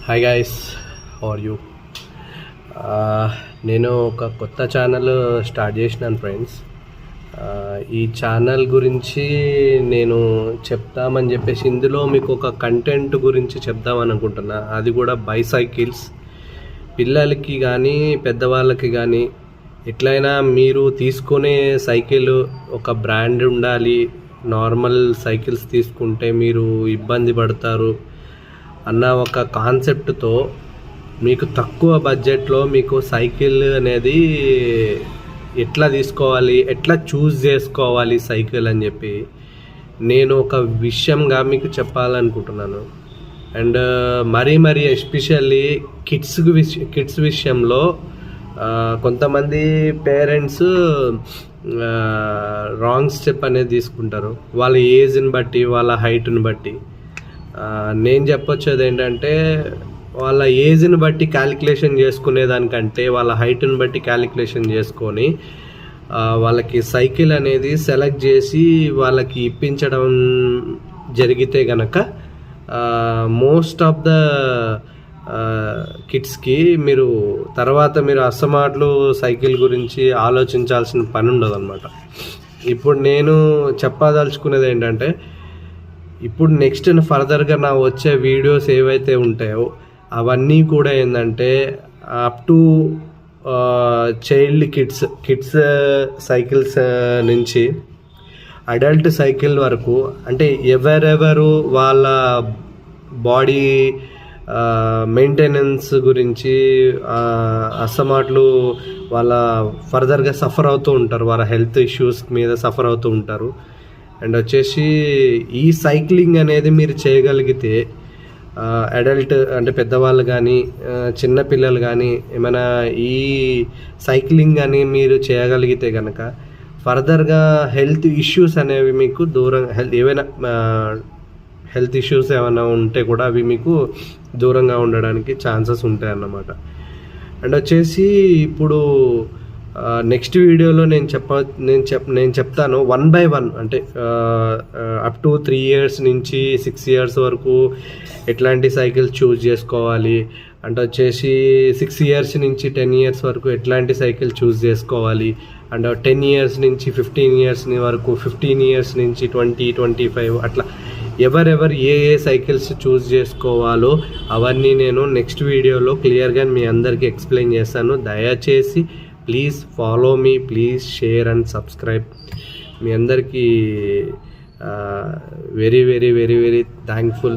Hi guys, how are you? నేను ఒక కొత్త ఛానల్ స్టార్ట్ చేసినాను ఫ్రెండ్స్. ఈ ఛానల్ గురించి నేను చెప్తామని చెప్పేసి ఇందులో మీకు ఒక కంటెంట్ గురించి చెప్దామని అనుకుంటున్నా. అది కూడా బైసైకిల్స్. పిల్లలకి కానీ పెద్దవాళ్ళకి కానీ ఎట్లయినా మీరు తీసుకునే సైకిల్ ఒక బ్రాండ్ ఉండాలి. నార్మల్ సైకిల్స్ తీసుకుంటే మీరు ఇబ్బంది పడతారు అన్న ఒక కాన్సెప్ట్తో మీకు తక్కువ బడ్జెట్లో మీకు సైకిల్ అనేది ఎట్లా తీసుకోవాలి, ఎట్లా చూస్ చేసుకోవాలి సైకిల్ అని చెప్పి నేను ఒక విషయంగా మీకు చెప్పాలనుకుంటున్నాను. అండ్ మరీ ఎస్పెషల్లీ కిడ్స్ విషయంలో కొంతమంది పేరెంట్స్ రాంగ్ స్టెప్ అనేది తీసుకుంటారు, వాళ్ళ ఏజ్ని బట్టి, వాళ్ళ హైట్ని బట్టి. నేను చెప్పొచ్చేది ఏంటంటే, వాళ్ళ ఏజ్ని బట్టి క్యాలిక్యులేషన్ చేసుకునేదానికంటే వాళ్ళ హైట్ని బట్టి క్యాలిక్యులేషన్ చేసుకొని వాళ్ళకి సైకిల్ అనేది సెలెక్ట్ చేసి వాళ్ళకి ఇప్పించడం జరిగితే గనక మోస్ట్ ఆఫ్ ద కిడ్స్కి మీరు అసమాట్లు సైకిల్ గురించి ఆలోచించాల్సిన పని ఉండదు అన్నమాట. ఇప్పుడు నేను చెప్పదలుచుకునేది ఏంటంటే, ఇప్పుడు నెక్స్ట్ ఫర్దర్గా నా వచ్చే వీడియోస్ ఏవైతే ఉంటాయో అవన్నీ కూడా ఏంటంటే up to child kids cycles నుంచి అడల్ట్ సైకిల్ వరకు, అంటే ఎవరెవరు వాళ్ళ బాడీ మెయింటెనెన్స్ గురించి అసమాట్లు వాళ్ళ ఫర్దర్గా సఫర్ అవుతూ ఉంటారు, వాళ్ళ హెల్త్ ఇష్యూస్ మీద సఫర్ అవుతూ ఉంటారు. అండ్ వచ్చేసి ఈ సైక్లింగ్ అనేది మీరు చేయగలిగితే అడల్ట్ అంటే పెద్దవాళ్ళు కానీ చిన్నపిల్లలు కానీ ఏమైనా ఈ సైక్లింగ్ అని మీరు చేయగలిగితే కనుక ఫర్దర్గా హెల్త్ ఇష్యూస్ అనేవి మీకు ఏవైనా హెల్త్ ఇష్యూస్ ఏమైనా ఉంటే కూడా అవి మీకు దూరంగా ఉండడానికి ఛాన్సెస్ ఉంటాయి అన్నమాట. అండ్ వచ్చేసి ఇప్పుడు నెక్స్ట్ వీడియోలో నేను చెప్తాను 1 by 1, అంటే అప్ టు 3 years నుంచి 6 years వరకు ఎట్లాంటి సైకిల్స్ చూస్ చేసుకోవాలి, అంటే వచ్చేసి 6 years నుంచి 10 years వరకు ఎట్లాంటి సైకిల్ చూస్ చేసుకోవాలి, అండ్ 10 years నుంచి 15 years వరకు, 15 years నుంచి 20-25 అట్లా ఎవరెవరు ఏ సైకిల్స్ చూస్ చేసుకోవాలో అవన్నీ నేను నెక్స్ట్ వీడియోలో క్లియర్గా మీ అందరికీ ఎక్స్ప్లెయిన్ చేస్తాను. దయచేసి please follow me, please share and subscribe. మీ అందరికీ వెరీ థ్యాంక్ఫుల్.